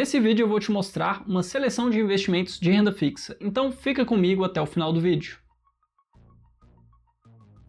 Nesse vídeo eu vou te mostrar uma seleção de investimentos de renda fixa, então fica comigo até o final do vídeo.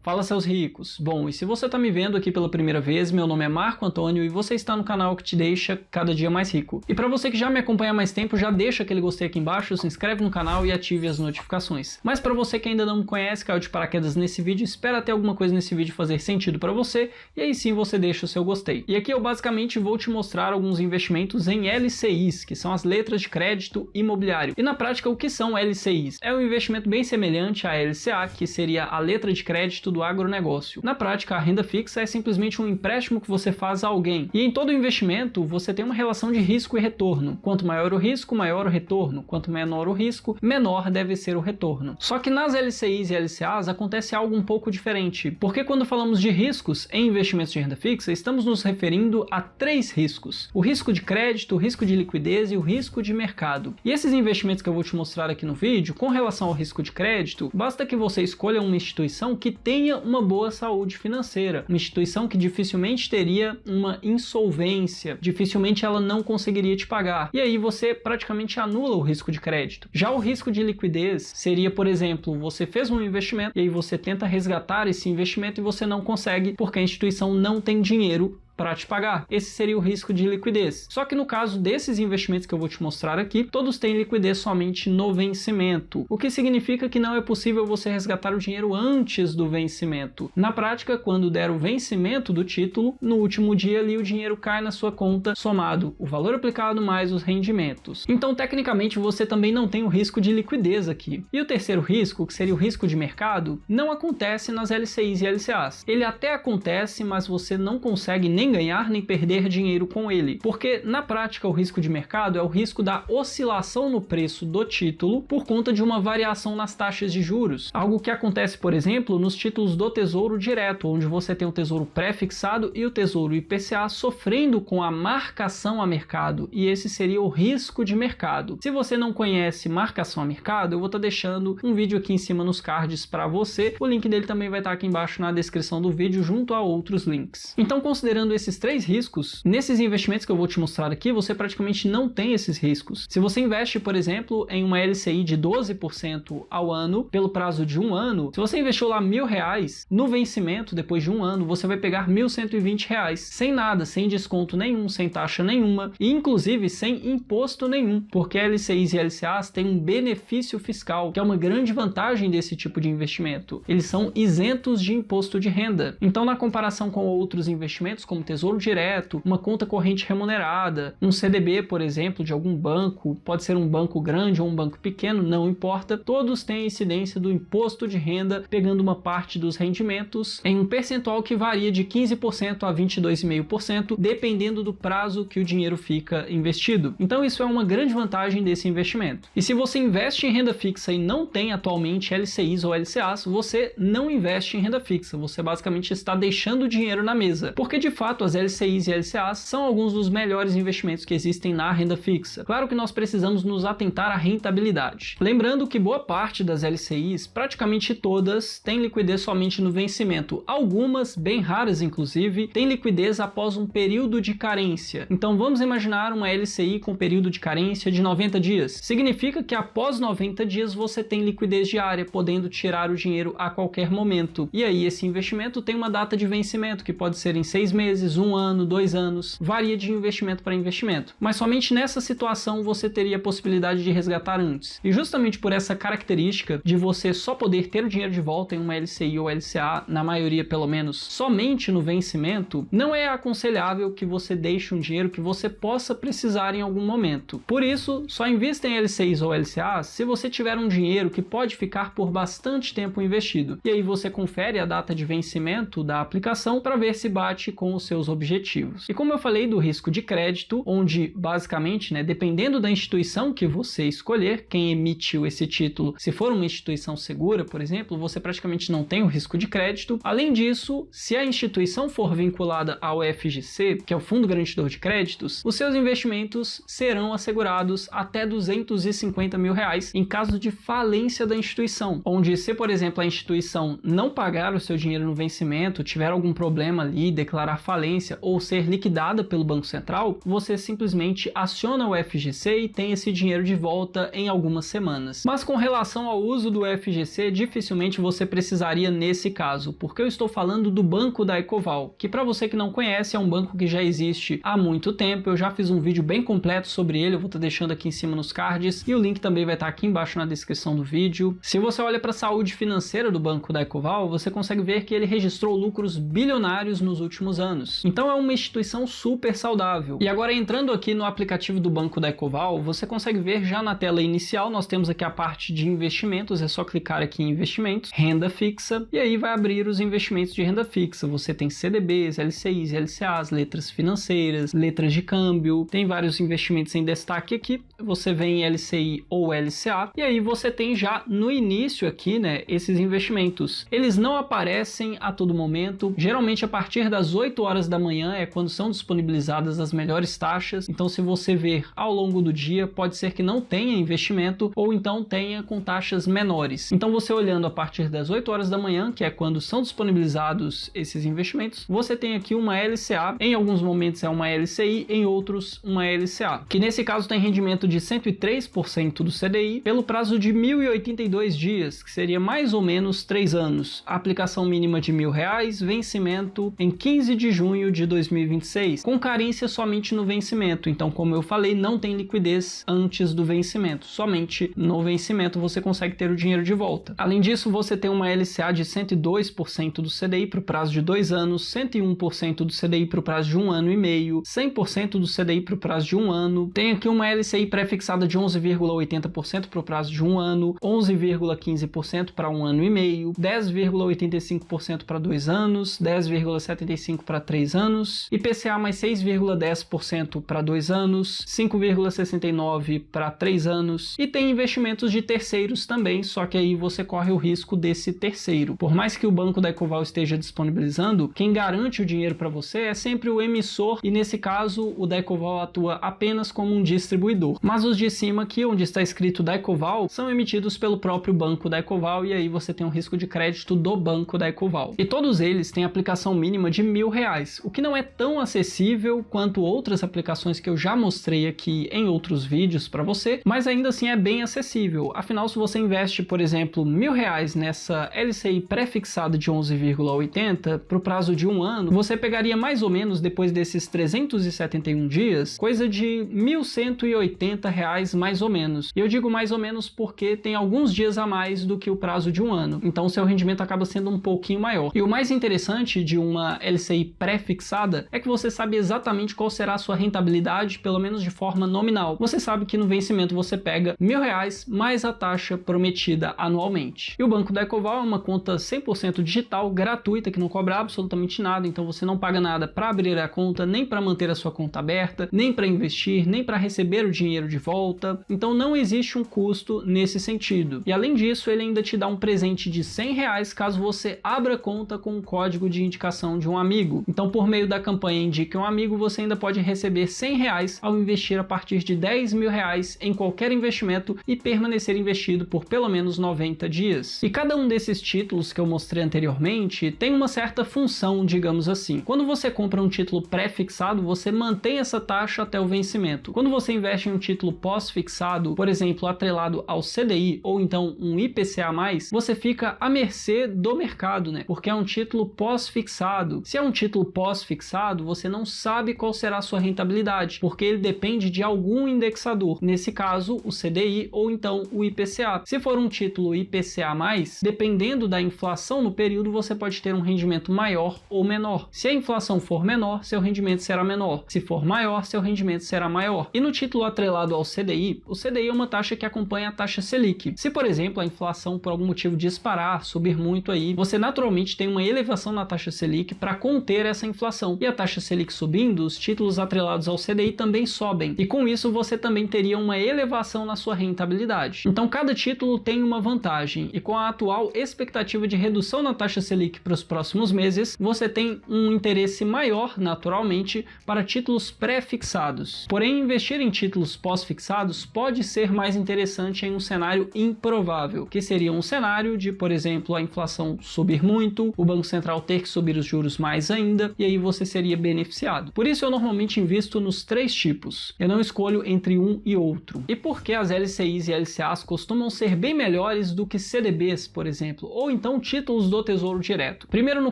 Fala, seus ricos! Bom, e se você está me vendo aqui pela primeira vez, meu nome é Marco Antônio e você está no canal que te deixa cada dia mais rico. E para você que já me acompanha há mais tempo, já deixa aquele gostei aqui embaixo, se inscreve no canal e ative as notificações. Mas para você que ainda não me conhece, caiu de paraquedas nesse vídeo, espera ter alguma coisa nesse vídeo fazer sentido para você, e aí sim você deixa o seu gostei. E aqui eu basicamente vou te mostrar alguns investimentos em LCIs, que são as letras de crédito imobiliário. E na prática, o que são LCIs? É um investimento bem semelhante à LCA, que seria a letra de crédito do agronegócio. Na prática, a renda fixa é simplesmente um empréstimo que você faz a alguém. E em todo investimento, você tem uma relação de risco e retorno. Quanto maior o risco, maior o retorno. Quanto menor o risco, menor deve ser o retorno. Só que nas LCIs e LCAs acontece algo um pouco diferente. Porque quando falamos de riscos em investimentos de renda fixa, estamos nos referindo a 3 riscos. O risco de crédito, o risco de liquidez e o risco de mercado. E esses investimentos que eu vou te mostrar aqui no vídeo, com relação ao risco de crédito, basta que você escolha uma instituição que tenha uma boa saúde financeira, uma instituição que dificilmente teria uma insolvência, dificilmente ela não conseguiria te pagar, e aí você praticamente anula o risco de crédito. Já o risco de liquidez seria, por exemplo, você fez um investimento e aí você tenta resgatar esse investimento e você não consegue porque a instituição não tem dinheiro para te pagar. Esse seria o risco de liquidez. Só que no caso desses investimentos que eu vou te mostrar aqui, todos têm liquidez somente no vencimento, o que significa que não é possível você resgatar o dinheiro antes do vencimento. Na prática, quando der o vencimento do título, no último dia ali o dinheiro cai na sua conta, somado o valor aplicado mais os rendimentos. Então, tecnicamente, você também não tem o risco de liquidez aqui. E o terceiro risco, que seria o risco de mercado, não acontece nas LCIs e LCAs. Ele até acontece, mas você não consegue nem ganhar nem perder dinheiro com ele, porque na prática o risco de mercado é o risco da oscilação no preço do título por conta de uma variação nas taxas de juros, algo que acontece, por exemplo, nos títulos do Tesouro Direto, onde você tem o Tesouro pré-fixado e o Tesouro IPCA sofrendo com a marcação a mercado, e esse seria o risco de mercado. Se você não conhece marcação a mercado, eu vou estar deixando um vídeo aqui em cima nos cards para você, o link dele também vai estar aqui embaixo na descrição do vídeo junto a outros links. Então, considerando esses 3 riscos, nesses investimentos que eu vou te mostrar aqui, você praticamente não tem esses riscos. Se você investe, por exemplo, em uma LCI de 12% ao ano, pelo prazo de 1 ano, se você investiu lá R$1.000, no vencimento, depois de 1 ano, você vai pegar R$1.120, sem nada, sem desconto nenhum, sem taxa nenhuma, e inclusive sem imposto nenhum, porque LCIs e LCAs têm um benefício fiscal, que é uma grande vantagem desse tipo de investimento. Eles são isentos de imposto de renda. Então, na comparação com outros investimentos, como Tesouro Direto, uma conta corrente remunerada, um CDB, por exemplo, de algum banco, pode ser um banco grande ou um banco pequeno, não importa, todos têm incidência do imposto de renda, pegando uma parte dos rendimentos em um percentual que varia de 15% a 22,5%, dependendo do prazo que o dinheiro fica investido. Então isso é uma grande vantagem desse investimento. E se você investe em renda fixa e não tem atualmente LCIs ou LCAs, você não investe em renda fixa, você basicamente está deixando o dinheiro na mesa, porque de fato as LCIs e LCAs são alguns dos melhores investimentos que existem na renda fixa. Claro que nós precisamos nos atentar à rentabilidade. Lembrando que boa parte das LCIs, praticamente todas, têm liquidez somente no vencimento. Algumas, bem raras inclusive, têm liquidez após um período de carência. Então vamos imaginar uma LCI com período de carência de 90 dias. Significa que após 90 dias você tem liquidez diária, podendo tirar o dinheiro a qualquer momento. E aí esse investimento tem uma data de vencimento, que pode ser em 6 meses, 1 ano, 2 anos, varia de investimento para investimento. Mas somente nessa situação você teria a possibilidade de resgatar antes. E justamente por essa característica de você só poder ter o dinheiro de volta em uma LCI ou LCA, na maioria pelo menos, somente no vencimento, não é aconselhável que você deixe um dinheiro que você possa precisar em algum momento. Por isso, só invista em LCIs ou LCAs se você tiver um dinheiro que pode ficar por bastante tempo investido. E aí você confere a data de vencimento da aplicação para ver se bate com os seus objetivos. E como eu falei do risco de crédito, onde basicamente, dependendo da instituição que você escolher, quem emitiu esse título, se for uma instituição segura, por exemplo, você praticamente não tem o risco de crédito. Além disso, se a instituição for vinculada ao FGC, que é o Fundo Garantidor de Créditos, os seus investimentos serão assegurados até R$250 mil em caso de falência da instituição, onde se, por exemplo, a instituição não pagar o seu dinheiro no vencimento, tiver algum problema ali, declarar falência, falência ou ser liquidada pelo Banco Central, você simplesmente aciona o FGC e tem esse dinheiro de volta em algumas semanas. Mas com relação ao uso do FGC, dificilmente você precisaria nesse caso, porque eu estou falando do banco da Ecoval, que para você que não conhece é um banco que já existe há muito tempo. Eu já fiz um vídeo bem completo sobre ele, eu vou estar deixando aqui em cima nos cards e o link também vai estar aqui embaixo na descrição do vídeo. Se você olha para a saúde financeira do banco da Ecoval, você consegue ver que ele registrou lucros bilionários nos últimos anos. Então é uma instituição super saudável. E agora entrando aqui no aplicativo do banco da Ecoval, você consegue ver já na tela inicial, nós temos aqui a parte de investimentos, é só clicar aqui em investimentos, renda fixa, e aí vai abrir os investimentos de renda fixa. Você tem CDBs, LCIs, LCAs, letras financeiras, letras de câmbio, tem vários investimentos em destaque aqui. Você vem em LCI ou LCA, e aí você tem já no início aqui, né, esses investimentos. Eles não aparecem a todo momento, geralmente a partir das 8 horas da manhã é quando são disponibilizadas as melhores taxas, então se você ver ao longo do dia, pode ser que não tenha investimento ou então tenha com taxas menores. Então você olhando a partir das 8 horas da manhã, que é quando são disponibilizados esses investimentos, você tem aqui uma LCA, em alguns momentos é uma LCI, em outros uma LCA, que nesse caso tem rendimento de 103% do CDI pelo prazo de 1.082 dias, que seria mais ou menos 3 anos. A aplicação mínima de R$1.000, vencimento em 15 de junho de 2026, com carência somente no vencimento. Então, como eu falei, não tem liquidez antes do vencimento, somente no vencimento você consegue ter o dinheiro de volta. Além disso, você tem uma LCA de 102% do CDI para o prazo de 2 anos, 101% do CDI para o prazo de 1 ano e meio, 100% do CDI para o prazo de 1 ano. Tem aqui uma LCI pré-fixada de 11,80% para o prazo de 1 ano, 11,15% para 1 ano e meio, 10,85% para 2 anos, 10,75% para 3 anos, IPCA mais 6,10% para 2 anos, 5,69% para 3 anos, e tem investimentos de terceiros também, só que aí você corre o risco desse terceiro. Por mais que o banco da Ecoval esteja disponibilizando, quem garante o dinheiro para você é sempre o emissor, e nesse caso o da Ecoval atua apenas como um distribuidor. Mas os de cima aqui, onde está escrito da Ecoval, são emitidos pelo próprio banco da Ecoval, e aí você tem um risco de crédito do banco da Ecoval. E todos eles têm aplicação mínima de R$1.000, o que não é tão acessível quanto outras aplicações que eu já mostrei aqui em outros vídeos para você, mas ainda assim é bem acessível. Afinal, se você investe, por exemplo, R$1.000 nessa LCI pré-fixada de 11,80 para o prazo de 1 ano, você pegaria mais ou menos, depois desses 371 dias, coisa de R$1.180 mais ou menos. E eu digo mais ou menos porque tem alguns dias a mais do que o prazo de 1 ano, então seu rendimento acaba sendo um pouquinho maior. E o mais interessante de uma LCI pré-fixada é que você sabe exatamente qual será a sua rentabilidade, pelo menos de forma nominal. Você sabe que no vencimento você pega R$1.000 mais a taxa prometida anualmente. E o Banco da Ecoval é uma conta 100% digital, gratuita, que não cobra absolutamente nada, então você não paga nada para abrir a conta, nem para manter a sua conta aberta, nem para investir, nem para receber o dinheiro de volta. Então não existe um custo nesse sentido. E além disso, ele ainda te dá um presente de R$100 caso você abra conta com o código de indicação de um amigo. Então, por meio da campanha Indique um Amigo, você ainda pode receber R$100 ao investir a partir de R$10.000 em qualquer investimento e permanecer investido por pelo menos 90 dias. E cada um desses títulos que eu mostrei anteriormente tem uma certa função, digamos assim. Quando você compra um título pré-fixado, você mantém essa taxa até o vencimento. Quando você investe em um título pós-fixado, por exemplo, atrelado ao CDI ou então um IPCA+, você fica à mercê do mercado, né? Porque é um título pós-fixado. Se é um título pós-fixado, você não sabe qual será a sua rentabilidade, porque ele depende de algum indexador. Nesse caso, o CDI ou então o IPCA. Se for um título IPCA+, dependendo da inflação no período, você pode ter um rendimento maior ou menor. Se a inflação for menor, seu rendimento será menor. Se for maior, seu rendimento será maior. E no título atrelado ao CDI, o CDI é uma taxa que acompanha a taxa Selic. Se, por exemplo, a inflação por algum motivo disparar, subir muito aí, você naturalmente tem uma elevação na taxa Selic para conter essa inflação. E a taxa Selic subindo, os títulos atrelados ao CDI também sobem. E com isso você também teria uma elevação na sua rentabilidade. Então cada título tem uma vantagem. E com a atual expectativa de redução na taxa Selic para os próximos meses, você tem um interesse maior, naturalmente, para títulos pré-fixados. Porém, investir em títulos pós-fixados pode ser mais interessante em um cenário improvável, que seria um cenário de, por exemplo, a inflação subir muito, o Banco Central ter que subir os juros mais ainda, renda e aí você seria beneficiado. Por isso eu normalmente invisto nos 3 tipos. Eu não escolho entre um e outro. E por que as LCIs e LCAs costumam ser bem melhores do que CDBs, por exemplo, ou então títulos do Tesouro Direto? Primeiro, no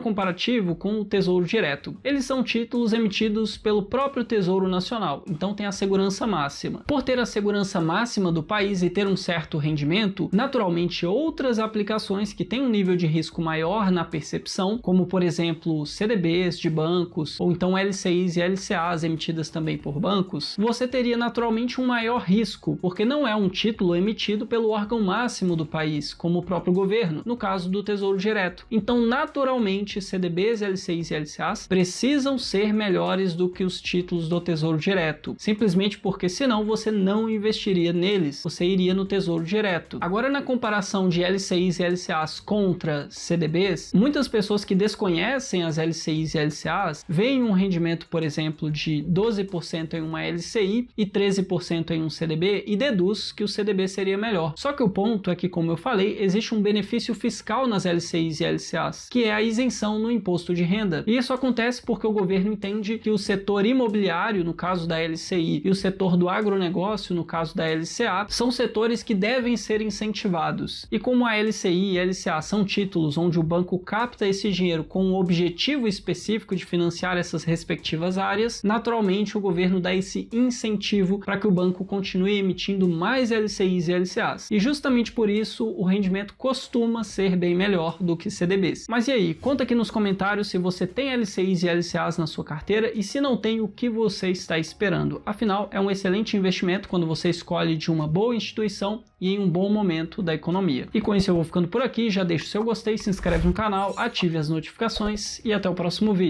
comparativo com o Tesouro Direto. Eles são títulos emitidos pelo próprio Tesouro Nacional, então tem a segurança máxima. Por ter a segurança máxima do país e ter um certo rendimento, naturalmente outras aplicações que têm um nível de risco maior na percepção, como por exemplo CDBs de bancos, ou então LCIs e LCAs emitidas também por bancos, você teria naturalmente um maior risco, porque não é um título emitido pelo órgão máximo do país, como o próprio governo, no caso do Tesouro Direto. Então, naturalmente, CDBs, LCIs e LCAs precisam ser melhores do que os títulos do Tesouro Direto, simplesmente porque senão você não investiria neles, você iria no Tesouro Direto. Agora, na comparação de LCIs e LCAs contra CDBs, muitas pessoas que desconhecem as LCIs e LCAs veem um rendimento, por exemplo, de 12% em uma LCI e 13% em um CDB e deduz que o CDB seria melhor. Só que o ponto é que, como eu falei, existe um benefício fiscal nas LCIs e LCAs, que é a isenção no imposto de renda. E isso acontece porque o governo entende que o setor imobiliário, no caso da LCI, e o setor do agronegócio, no caso da LCA, são setores que devem ser incentivados. E como a LCI e a LCA são títulos onde o banco capta esse dinheiro com um objetivo específico de financiar essas respectivas áreas, naturalmente o governo dá esse incentivo para que o banco continue emitindo mais LCIs e LCAs. E justamente por isso o rendimento costuma ser bem melhor do que CDBs. Mas e aí? Conta aqui nos comentários se você tem LCIs e LCAs na sua carteira e se não tem, o que você está esperando. Afinal, é um excelente investimento quando você escolhe de uma boa instituição e em um bom momento da economia. E com isso eu vou ficando por aqui, já deixa o seu gostei, se inscreve no canal, ative as notificações e até o próximo vídeo.